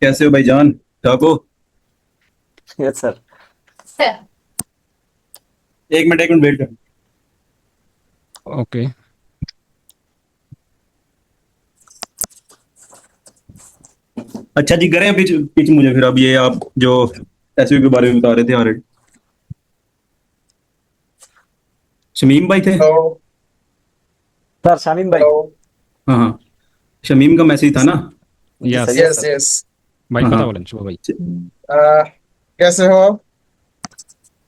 कैसे हो भाईजान? ठीक हो? Yes sir. एक मिनट वेट कर। ओके। अच्छा जी, करें पिच पिच मुझे फिर अब ये आप जो एसयू के बारे में बता रहे थे ऑलरेडी। शमीम भाई थे। हेलो। सर शामीम भाई। हेलो। हाँ हाँ, शमीम का मैसेज था ना। जी sir, yes yes yes sir. Yes. भाई, हाँ पता हाँ। बोलन शुभ भाई। कैसे हो आप?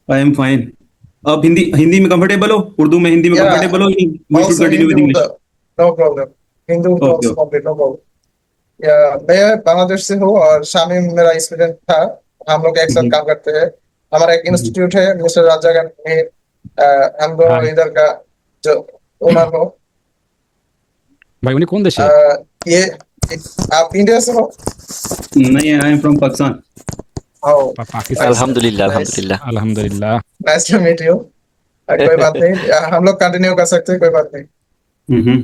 I am fine. आप हिंदी हिंदी में कंफर्टेबल हो? उर्दू में हिंदी में या कंफर्टेबल हो? We should also continue Hindi with would English. No problem. Hindi would okay also okay. complete, no problem. या मैं बांग्लादेश से हूँ और शामीम मेरा स्टूडेंट था। हम लोग एक साथ हम्म, काम करते हैं। हमारा एक हम्म। इंस्टीट्यूट है मिस्टर राजा में। हम दोनों हाय इधर का जो ओनर हो। भाई, उन्हें कौन देश है? ये आप इंडिया से हो? नहीं, आई एम फ्रॉम पाकिस्तान। आओ। पाकिस्तान। नाइस अल्हम्दुलिल्लाह नाइस। अल्हम्दुलिल्लाह। अल्हम्दुलिल्लाह। Nice to meet you. कोई बात नहीं, हम लोग कंटिन्यू कर सकते हैं, कोई बात नहीं। हम्म।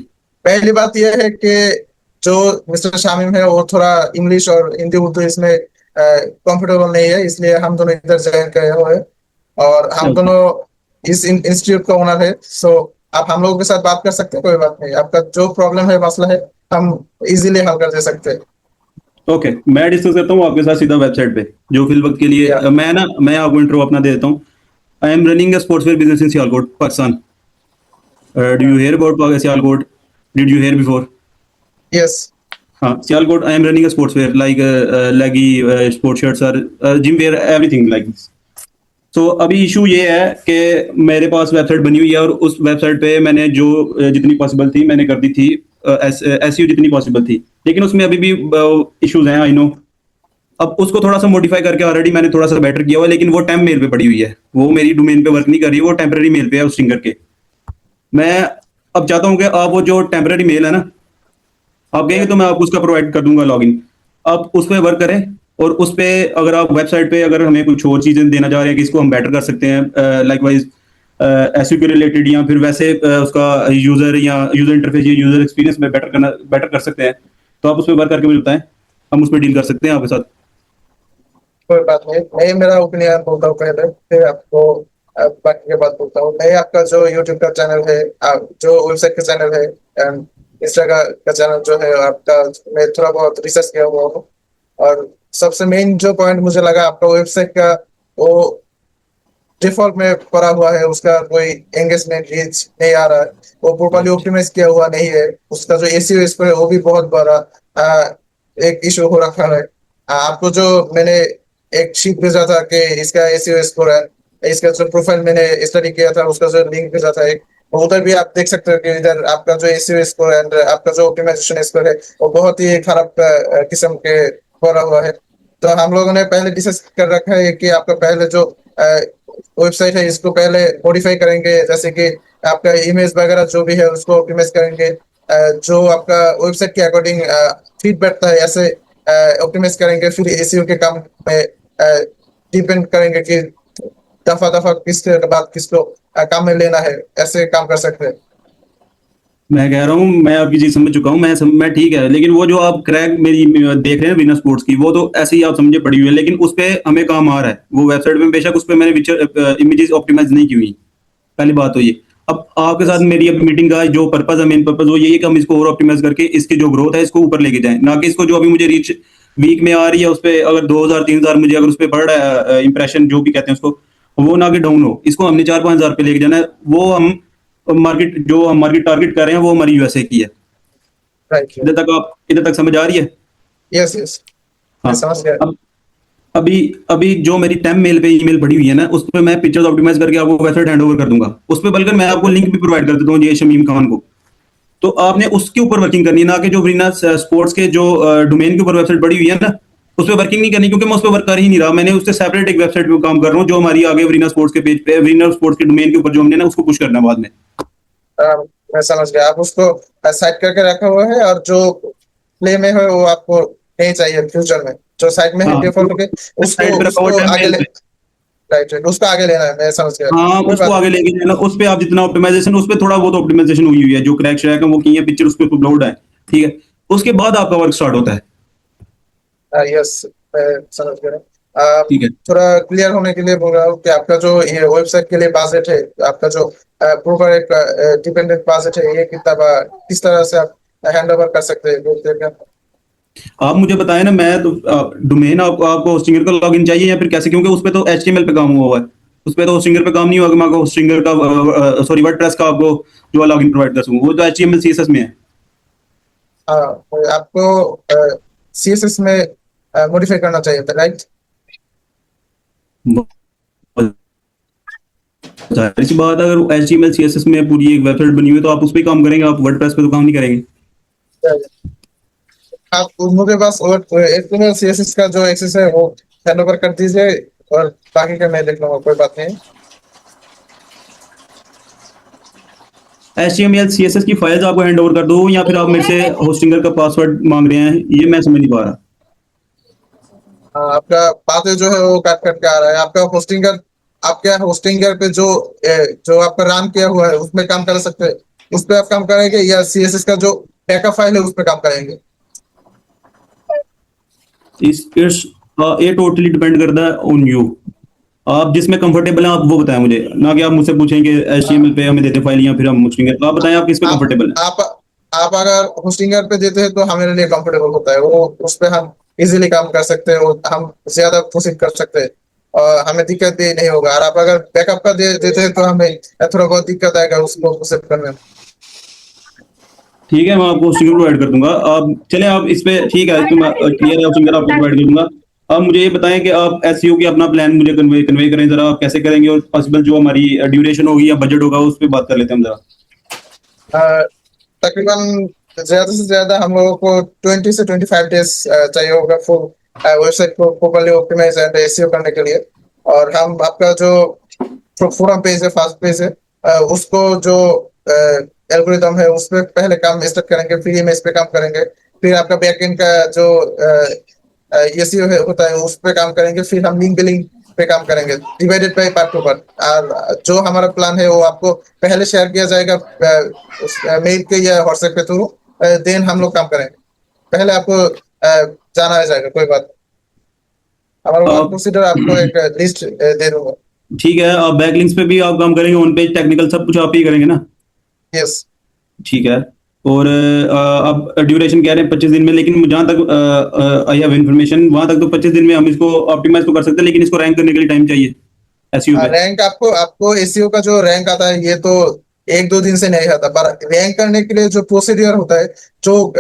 पहली बात यह है कि जो मिस्टर शामीम है वो थोड़ा इंग्लिश और हिंदी उर्दू इसमें कंफर्टेबल नहीं है, इसलिए हम दोनों इधर ज्वाइन किए हुए हैं। और हम ओके दोनों इस इंस्टीट्यूट का ओनर है। सो आप हम लोगों के साथ बात कर सकते हैं, कोई बात नहीं। आपका जो प्रॉब्लम है, मसला है, हम इजीली हल कर दे सकते हैं। ओके, मैं डिस्कस करता हूँ आपके साथ सीधा वेबसाइट पे। जो फिल वक्त के लिए या मैं आपको इंट्रो अपना दे देता हूँ। I am running a sportswear business in Sialkot, Pakistan. Do you hear about Sialkot? Did you hear before? Yes. हाँ, Sialkot I am running a sportswear like लेगी, स्पोर्ट शर्ट्स और gym wear, everything like this. तो अभी इशू ये है कि मेरे पास वेबसाइट बनी हुई है और उस वेबसाइट पे मैंने जो जितनी पॉसिबल थी मैंने कर दी थी। एसईओ जितनी पॉसिबल थी, लेकिन उसमें अभी भी इश्यूज हैं, आई नो। अब उसको थोड़ा सा मॉडिफाई करके ऑलरेडी मैंने थोड़ा सा बेटर किया हुआ है, लेकिन वो टेम्प मेल पे पड़ी हुई है, वो मेरी डोमेन पे वर्क नहीं कर रही है, वो टेम्पररी मेल पे है उस स्ट्रिंगर के। मैं अब चाहता हूँ कि आप वो जो टेम्पररी मेल है ना, आप कहेंगे तो मैं आपको उसका प्रोवाइड कर दूंगा लॉगिन। आप उस पर वर्क करें। और उस पे अगर आप वेबसाइट पे अगर हमें कुछ और चीजें देना चाह रहे हैं कि इसको हम बेटर कर सकते हैं, लाइकवाइज एसईओ के रिलेटेड, या फिर वैसे उसका यूजर या यूजर इंटरफेस या यूजर एक्सपीरियंस में बेटर कर सकते हैं, तो आप उस पर वर्क करके मुझे बताएं। हम उस पर डील कर सकते हैं आपके साथ। कोई बात नहीं, मैं मेरा ओपिनियन बोलता हूँ पहले, फिर आपको बाकी के बात बोलता हूँ। मैं आपका जो यूट्यूब का चैनल है, जो वेबसाइट का चैनल है एंड इंस्टाग्राम का चैनल जो है आपका, मैं थोड़ा बहुत रिसर्च किया हुआ हूँ। और सबसे मेन जो पॉइंट मुझे लगा आपका वेबसाइट का, वो डिफॉल्ट में पड़ा हुआ है, उसका कोई एंगेजमेंट रीच नहीं आ रहा है। वो प्रॉपर्ली राइट। ऑप्टिमाइज किया हुआ नहीं है। उसका जो एसईओ इस पर है वो भी बहुत बड़ा एक इशू हो रखा है। आपको जो मैंने एक शीट भेजा था कि इसका एसईओ स्कोर है, इसका जो प्रोफाइल मैंने स्टडी किया था उसका जो लिंक भेजा था एक, उधर भी आप देख सकते हो कि इधर आपका जो एसईओ स्कोर है and आपका जो ऑप्टिमाइजेशन स्कोर है वो बहुत ही खराब किस्म के हो रहा हुआ है। तो हम लोगों ने पहले डिस्कस कर रखा है कि आपका पहले जो वेबसाइट है इसको पहले मॉडिफाई करेंगे, जैसे कि आपका इमेज वगैरह जो भी है उसको ऑप्टिमाइज करेंगे। जो आपका वेबसाइट के अकॉर्डिंग फीड बैठता है ऐसे ऑप्टिमाइज करेंगे। फिर एसईओ के काम में डिपेंड करेंगे कि दफा दफा किसके बाद किसको काम में लेना है, ऐसे काम कर सकते हैं। मैं कह रहा हूँ, मैं आपकी चीज समझ चुका हूँ, मैं ठीक है, लेकिन वो जो आप क्रैक मेरी देख रहे हैं वीनस स्पोर्ट्स की, वो तो ऐसे ही आप समझे पड़ी हुई है, लेकिन उस पे हमें काम आ रहा है वो वेबसाइट में। बेशक उस पे मैंने इमेजेस ऑप्टिमाइज नहीं की हुई। पहली बात तो ये। अब आपके साथ यस। मेरी अब मीटिंग का जो पर्पज है, मेन पर्पज वो यही है कि हम इसको और ऑप्टिमाइज करके इसकी जो ग्रोथ है इसको ऊपर लेके जाएं, ना कि इसको जो अभी मुझे रीच वीक में आ रही है उस पर अगर 2,000 3,000 मुझे अगर उस पर बढ़ रहा है इंप्रेशन जो भी कहते हैं उसको, वो ना कि डाउन हो। इसको हमने 4-5 हज़ार पे लेके जाना है। वो हम मार्केट जो हम मार्केट टारगेट कर रहे हैं वो हमारी यूएसए की है। Thank you. इधर तक समझ आ रही है? यस यस, मैं हाँ। समझ गया। अब अभी अभी जो मेरी टेम मेल पे ईमेल पड़ी हुई है ना, उस पे मैं पिक्चर्स ऑप्टिमाइज करके आपको वेबसाइट हैंड ओवर कर दूंगा। उस पे बल्कि मैं आपको लिंक भी प्रोवाइड कर देता हूँ ये शमीम खान को। तो आपने उसके ऊपर वर्किंग करनी है, ना कि जो वरीना स्पोर्ट्स के जो डोमेन के ऊपर वेबसाइट पड़ी हुई है ना, उस पर वर्किंग नहीं करनी, क्योंकि मैं उस पर वर्क कर ही नहीं रहा। मैंने उससे सेपरेट एक वेबसाइट पे काम कर रहा हूँ जो हमारी आगे वरीना स्पोर्ट्स के पेज पे, वरीना स्पोर्ट्स के डोमेन के ऊपर जो हमने ना उसको पुश करना है बाद में। मैं समझ गया, आप उसको साइड करके रखा हुआ है और जो प्ले में है वो आपको नहीं चाहिए फ्यूचर में। जो साइड में है हाँ, डिफॉल्ट के, उसको साइड पे रखा हुआ उसको टेम आगे मेल ले। पे। राइट राइट, उसको आगे लेना है, मैं समझ गया। हाँ, कोई उसको बात आगे नहीं। लेके जाना। उस पे आप जितना ऑप्टिमाइजेशन, उस पे थोड़ा बहुत ऑप्टिमाइजेशन हुई हुई है, जो क्रैक शैक है वो की है, पिक्चर उस पे अपलोड है। ठीक है, उसके बाद आपका वर्क स्टार्ट होता है। यस, मैं समझ गया। ठीक है। थोड़ा क्लियर होने के लिए बोल रहा हूँ कि आपका जो ये वेबसाइट के लिए बजट है, आपका जो प्रॉपर एक डिपेंडेंट बजट है, ये किस तरह से आप हैंड ओवर कर सकते हैं बोलते हैं क्या? आप मुझे बताएं ना, मैं तो डोमेन आपको होस्टिंगर का लॉगिन चाहिए या फिर कैसे, क्योंकि उस पे तो HTML पे काम हुआ है, उस पे तो होस्टिंगर पे काम नहीं हुआ कि मैं आपको होस्टिंगर का सॉरी वर्डप्रेस का आपको जो लॉगिन प्रोवाइड कर सकूं, वो तो HTML CSS में है। हाँ, तो आपको CSS में मॉडिफाई करना चाहिए था, राइट? जाहिर सी बात है, अगर HTML CSS में पूरी एक वेबसाइट बनी हुई है तो आप उस पे ही काम करेंगे, आप वर्डप्रेस पे तो काम नहीं करेंगे। आप मुझे बस HTML CSS का जो एक्सेस है वो हैंड ओवर कर दीजिए, और बाकी का मैं देख लूंगा, कोई बात नहीं। HTML CSS की फाइल्स आपको हैंड ओवर कर दो, या फिर आप मेरे से होस्टिंगर का पासवर्ड मांग रहे हैं, ये मैं समझ नहीं पा रहा। आपका बातें जो है वो काट काट के आ रहा है। आपके होस्टिंगर पे जो आपका रन किया हुआ है उसमें काम कर सकते हैं, उस पे आप काम करेंगे, या CSS का जो बैकअप फाइल है उस पे काम करेंगे? ये टोटली डिपेंड करता है ऑन यू। आप जिसमें कंफर्टेबल हैं आप वो बताएं मुझे, ना कि आप मुझसे पूछें कि HTML पे हमें देते फाइल या फिर हम होस्टिंगर। तो आप बताएं आप किस पे आप कंफर्टेबल हैं। आप आप अगर होस्टिंगर पे देते हैं तो हमारे लिए कंफर्टेबल होता है, वो उस पे हम इजीली काम कर सकते हैं और हम ज्यादा कोशिश कर सकते हैं, और हमें दिक्कत भी नहीं होगा। और आप अगर बैकअप का देते हैं तो हमें थोड़ा बहुत दिक्कत आएगा उसको एक्सेप्ट करने में। ठीक है, मैं आपको होस्टिंगर प्रोवाइड कर दूंगा। आप चले आप इस पे, ठीक है, तो मैं क्लियर है, होस्टिंगर आपको प्रोवाइड कर दूंगा। आप मुझे ये बताएं कि आप SEO की अपना प्लान मुझे कन्वे करें जरा, आप कैसे करेंगे, और पॉसिबल जो हमारी ड्यूरेशन होगी या बजट होगा उस पर बात कर लेते हैं हम जरा। तकरीबन ज्यादा से ज्यादा हम लोगों को 20 से 25 डेज चाहिए होगा फुल वेबसाइट को प्रॉपर्ली ऑप्टिमाइज एंड एसईओ करने के लिए। और हम आपका जो फोरम पेज है, फास्ट पेज है, उसको जो एल्गोरिथम है उस पे पहले काम स्टार्ट करेंगे, फिर इमेज पे काम करेंगे, फिर आपका बैकएंड का जो एसईओ होता है उस पे काम करेंगे, फिर हम लिंक बिल्डिंग पे काम करेंगे, divided by part two part. और जो हमारा प्लान है वो आपको पहले शेयर किया जाएगा मेल के या व्हाट्सएप के थ्रू, देन हम लोग काम करेंगे। पहले आपको जाना है जाएगा, कोई बात नहीं। हमारा वर्क आप प्रोसीजर आपको एक लिस्ट दे दूंगा। ठीक है, आप बैकलिंक्स पे भी आप काम करेंगे, ऑन पेज टेक्निकल सब कुछ आप ही करेंगे ना। यस। ठीक है। और आप ड्यूरेशन कह रहे हैं 25 दिन में, लेकिन जहां तक आई हैव इन्फॉर्मेशन वहां तक तो 25 दिन में हम इसको ऑप्टिमाइज तो कर सकते हैं, लेकिन इसको रैंक करने के लिए टाइम चाहिए SEO पे। रैंक आपको एसईओ का जो रैंक आता है ये तो एक दो दिन से नहीं आता, पर रैंक करने के लिए जो प्रोसीडियर होता है, जो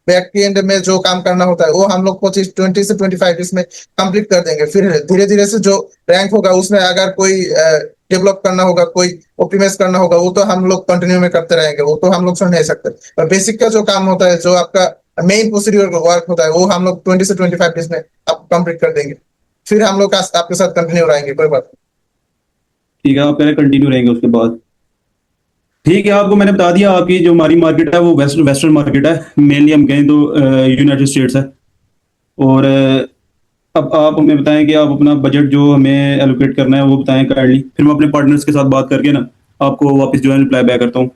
बैक एंड में जो काम करना होता है, वो हम लोग 20 से 25 इसमें कंप्लीट कर देंगे। फिर धीरे धीरे से जो रैंक होगा उसमें अगर कोई डेवलप करना होगा, कोई ऑप्टिमाइज करना होगा, वो तो हम लोग कंटिन्यू में करते रहेंगे, वो तो हम लोग छोड़ नहीं सकते। पर बेसिक का जो काम होता है, जो आपका मेन प्रोसीडियर वर्क होता है, वो हम लोग 20 से 25 डेज में आप कंप्लीट कर देंगे। फिर हम लोग आपके साथ कंटिन्यू रहेंगे, कोई बात नहीं। ठीक है, आप पहले कंटिन्यू रहेंगे उसके बाद। ठीक है, आपको मैंने बता दिया, आपकी जो हमारी मार्केट है वो वेस्टर्न मार्केट है, मेनली हम कहें तो यूनाइटेड स्टेट्स है। और अब आप हमें बताएं कि आप अपना बजट जो हमें एलोकेट करना है वो बताएं काइंडली, फिर मैं अपने पार्टनर्स के साथ बात करके ना आपको वापस जो है रिप्लाई बैक करता हूँ।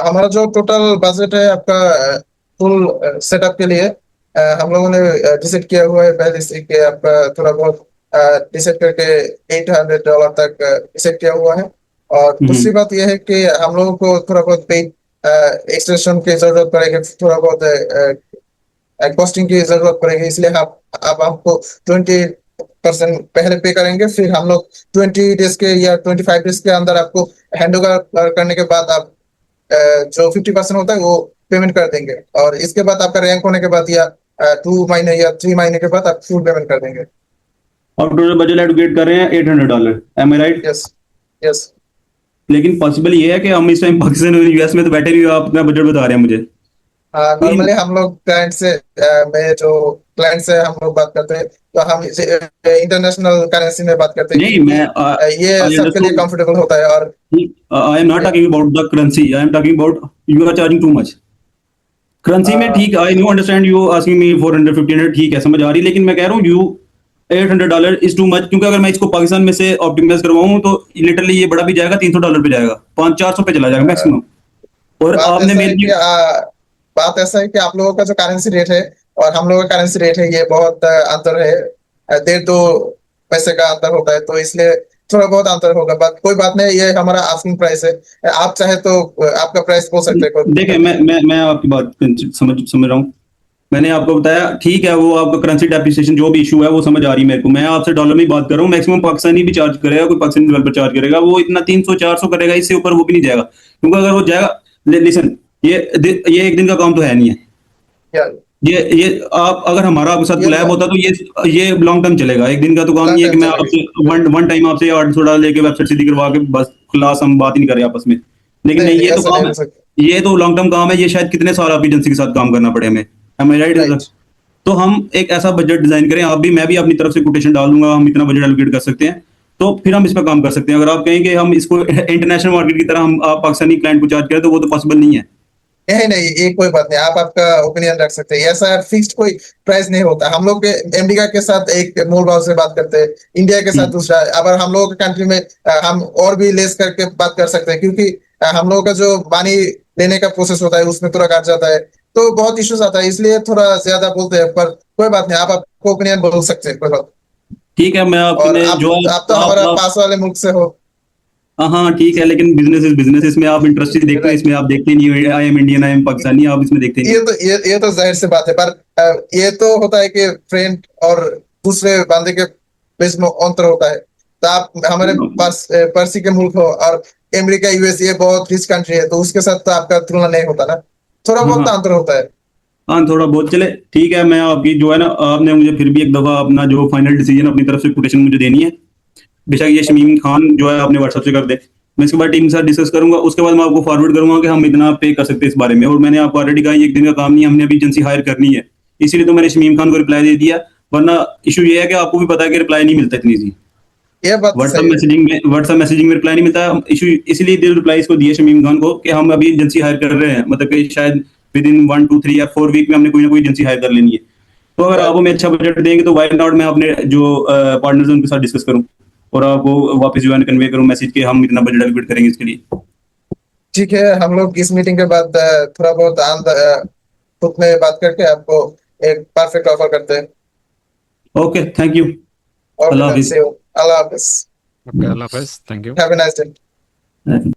हमारा जो टोटल बजट है आपका फुल सेटअप के लिए, हम लोगों ने डिसाइड किया हुआ है पहले से कि आपका थोड़ा बहुत डिसाइड करके $800 तक डिसाइड किया हुआ है। और दूसरी बात यह है कि हम लोगों को थोड़ा बहुत पेड एक्सटेंशन की जरूरत पड़ेगी, थोड़ा बहुत कॉस्टिंग की जरूरत पड़ेगी, इसलिए आप हमको 20% पहले पे करेंगे, फिर हम लोग 20 डेज के या 25 डेज के अंदर आपको हैंड ओवर करने के बाद आप जो 50% होता है वो पेमेंट कर देंगे। और इसके बाद आपका रैंक होने के बाद या 2 महीने या 3 महीने के बाद आप फुल पेमेंट कर देंगे। आप टोटल बजट एलोकेट कर रहे हैं $800, एम आई राइट? Yes, yes. लेकिन पॉसिबल ये है कि हम इस टाइम पाकिस्तान और US में तो बैठे भी, आप अपना बजट बता रहे हैं मुझे। नॉर्मली हम लोग क्लाइंट से मेरे जो क्लाइंट से हम लोग बात करते हैं तो हम इंटरनेशनल करेंसी में बात करते हैं, नहीं, क्योंकि मैं ये आई सबके लिए अंडरस्टूड, कंफर्टेबल होता है। और I am not talking about the currency, I am talking about you are charging too much currency में। ठीक, I know understand you asking me 400-1500, ठीक है, समझ आ रही, लेकिन मैं कह रहा हूँ यू $800 इज टू मच, क्योंकि अगर मैं इसको पाकिस्तान में से ऑप्टिमाइज करवाऊं तो लिटरली ये बड़ा भी जाएगा, $300 पे जाएगा, 500-400 पे चला जाएगा मैक्सिमम। और बात आपने ऐसा है मेरे कि बात ऐसा है कि आप लोगों का जो करेंसी रेट है और हम लोग का करेंसी रेट है ये बहुत अंतर है, 1.5-2 पैसे का अंतर होता है, तो इसलिए थोड़ा बहुत अंतर होगा, बट कोई बात नहीं, ये हमारा आस्किंग प्राइस है। आप चाहे तो आपका प्राइस बोल सकते हैं, कोई देखिए मैं आपकी बात समझ रहा हूँ। मैंने आपको बताया ठीक है, वो आपका करेंसी डेप्रिसिएशन जो भी इशू है वो समझ आ रही है मेरे को। मैं आपसे डॉलर में ही बात कर रहा हूँ। मैक्सिमम पाकिस्तानी भी चार्ज करेगा, कोई पाकिस्तानी डेवलपर चार्ज करेगा, वो इतना 300-400 करेगा, इससे ऊपर वो भी नहीं जाएगा। क्योंकि अगर वो जाएगा, लिसन, ये एक दिन का काम तो है नहीं है। क्या ये आप अगर हमारा आपके साथ ये कोलैब होता तो ये लॉन्ग टर्म चलेगा। एक दिन का तो काम नहीं है कि मैं आपसे वन टाइम आपसे $800 लेके वेबसाइट सीधी करवा के बस क्लास हम बात ही नहीं कर रहे आपस में। लेकिन नहीं, ये तो ऐसा काम नहीं है, हो सकता, ये तो लॉन्ग टर्म काम है। ये शायद कितने साल आपकी एजेंसी के साथ काम करना पड़े हमें, राइट? राइट। तो हम एक ऐसा बजट डिजाइन करें, आप भी मैं भी अपनी तरफ से कोटेशन डाल दूंगा, हम इतना बजट एलोकेट कर सकते हैं, तो फिर हम इस पर काम कर सकते हैं। अगर आप कहें कि हम इसको इंटरनेशनल मार्केट की तरह हम आप पाकिस्तानी क्लाइंट को चार्ज करें, तो वो तो पॉसिबल नहीं है। नहीं नहीं, ये कोई बात नहीं, आप आपका ओपिनियन रख सकते हैं, ऐसा फिक्स्ड कोई प्राइस नहीं होता। हम लोग के अमेरिका के साथ एक मोल भाव से बात करते हैं, इंडिया के साथ दूसरा, अगर हम लोगों के कंट्री में हम और भी लेस करके बात कर सकते हैं, क्योंकि हम लोगों का जो मनी लेने का प्रोसेस होता है उसमें थोड़ा काट जाता है, तो बहुत इश्यूज आता है, इसलिए थोड़ा ज्यादा बोलते हैं, पर कोई बात नहीं, आप आपको ओपिनियन बोल सकते हैं, कोई बात ठीक है, मैं और आपने जो आप तो हमारा पास वाले मुल्क से हो। हाँ ठीक है, लेकिन बिजनेस इज बिजनेस, इसमें आप इंटरेस्ट देखते हो, Right. इसमें आप देखते नहीं। I am Indian, I am Pakistani, आप इसमें देखते नहीं। ये तो जाहिर सी बात है, पर ये तो होता है कि फ्रेंड और दूसरे बंदे के बीच में अंतर होता है। तो आप हमारे पास पर्सी के मुल्क हो और अमेरिका यूएस ये बहुत रिच कंट्री है, तो उसके साथ तो आपका तुलना नहीं होता ना, थोड़ा हाँ बहुत हाँ अंतर होता है। हाँ, थोड़ा बहुत चले, ठीक है। मैं आपकी जो है ना, आपने मुझे फिर भी एक दफा अपना जो फाइनल डिसीजन अपनी तरफ से कोटेशन मुझे देनी है। बेशक ये शमीम खान जो है अपने व्हाट्सएप से कर दे, मैं इसके बाद टीम के साथ डिस्कस करूंगा, उसके बाद मैं आपको फॉरवर्ड करूंगा कि हम इतना पे कर सकते हैं इस बारे में। और मैंने आपको ऑलरेडी कहा एक दिन का काम नहीं है, हमने अभी एजेंसी हायर करनी है, इसीलिए तो मैंने शमीम खान को रिप्लाई दे दिया। वरना इशू ये है कि आपको भी पता है कि रिप्लाई नहीं मिलता इतनी ईजी। ये बात तो सही है। व्हाट्सएप मैसेजिंग में रिप्लाई नहीं मिलता, इशू इसलिए दिल रिप्लाई इसको दिए शमीम खान को कि हम अभी एजेंसी हायर कर रहे हैं, मतलब कि शायद विद इन 1-2-3 या 4 वीक में हमने कोई ना कोई एजेंसी हायर कर लेनी है। तो अगर आप हमें अच्छा बजट देंगे तो वाई नॉट, मैं अपने जो पार्टनर्स हैं उनके साथ डिस्कस करूं और आपको वापस जो है कन्वे करूं मैसेज के हम इतना बजट एलोकेट करेंगे इसके लिए। ठीक है, हम लोग इस मीटिंग के बाद थोड़ा बहुत खुद में बात करके आपको एक परफेक्ट ऑफर करते हैं। ओके, थैंक यू, और अल्लाह हाफिज। अल्लाह हाफिज, ओके, अल्लाह हाफिज, thank you. Have a nice day.